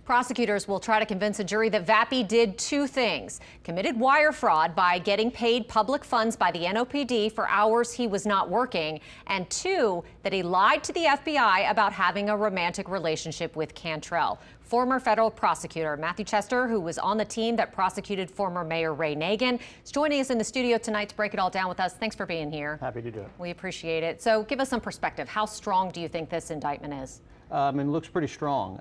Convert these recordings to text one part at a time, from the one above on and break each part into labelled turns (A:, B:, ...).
A: Prosecutors will try to convince a jury that Vappie did two things: committed wire fraud by getting paid public funds by the NOPD for hours he was not working, and two, that he lied to the FBI about having a romantic relationship with Cantrell. Former federal prosecutor Matthew Chester, who was on the team that prosecuted former Mayor Ray Nagin, is joining us in the studio tonight to break it all down with us. Thanks for being here.
B: Happy to do it.
A: We appreciate it. So give us some perspective. How strong do you think this indictment is?
B: It looks pretty strong.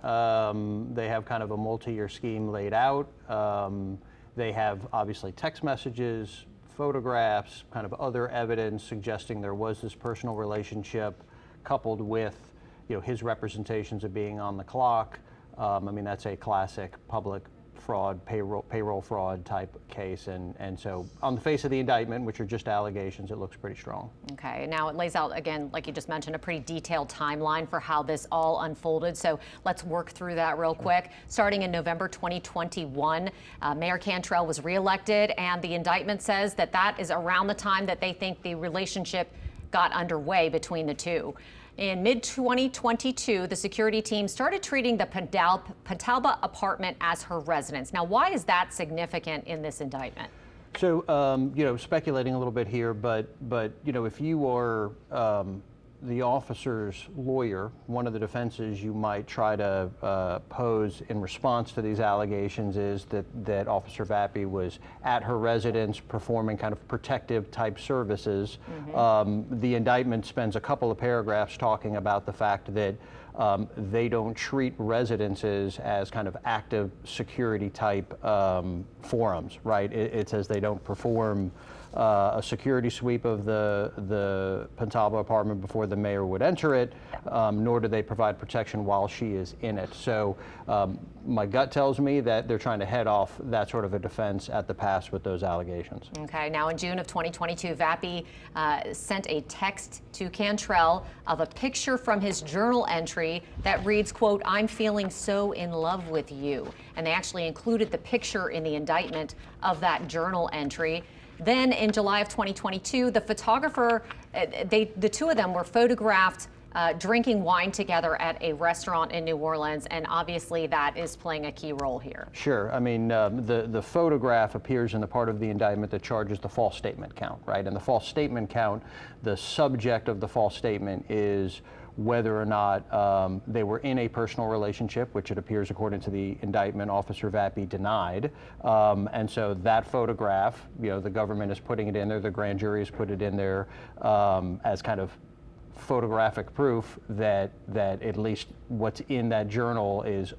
B: They have kind of a multi-year scheme laid out. They have obviously text messages, photographs, kind of other evidence suggesting there was this personal relationship, coupled with, his representations of being on the clock. That's a classic public fraud, payroll fraud type case, and so on the face of the indictment, which are just allegations, it looks pretty strong. Okay,
A: now it lays out, again, like you just mentioned, a pretty detailed timeline for how this all unfolded, so let's work through that real quick. Starting in November 2021, Mayor Cantrell was reelected, and the indictment says that that is around the time that they think the relationship got underway between the two. In mid-2022, the security team started treating the Pentalba apartment as her residence. Now, why is that significant in this indictment?
B: So, speculating a little bit here, but if you are the officer's lawyer, one of the defenses you might try to pose in response to these allegations is that Officer Vappie was at her residence performing kind of protective type services. The indictment spends a couple of paragraphs talking about the fact that they don't treat residences as kind of active security type forums, right? It says they don't perform a security sweep of the Pentalba apartment before the mayor would enter it, nor do they provide protection while she is in it. So my gut tells me that they're trying to head off that sort of a defense at the pass with those allegations.
A: Okay, now in June of 2022, Vappie sent a text to Cantrell of a picture from his journal entry that reads, quote, "I'm feeling so in love with you." And they actually included the picture in the indictment of that journal entry. Then in July of 2022, the photographer, the two of them were photographed drinking wine together at a restaurant in New Orleans, and obviously that is playing a key role here.
B: Sure. The photograph appears in the part of the indictment that charges the false statement count, right? And the false statement count, the subject of the false statement is whether or not they were in a personal relationship, which it appears according to the indictment, Officer Vappie denied. And so that photograph, the government is putting it in there, the grand jury has put it in there as kind of photographic proof that at least what's in that journal is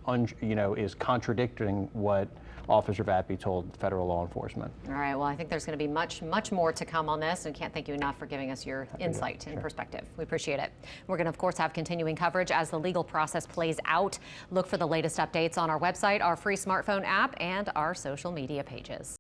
B: contradicting what Officer Vappie told federal law enforcement.
A: All right, well, I think there's going to be much more to come on this, and can't thank you enough for giving us your insight and perspective. We appreciate it. We're going to, of course, have continuing coverage as the legal process plays out. Look for the latest updates on our website, our free smartphone app, and our social media pages.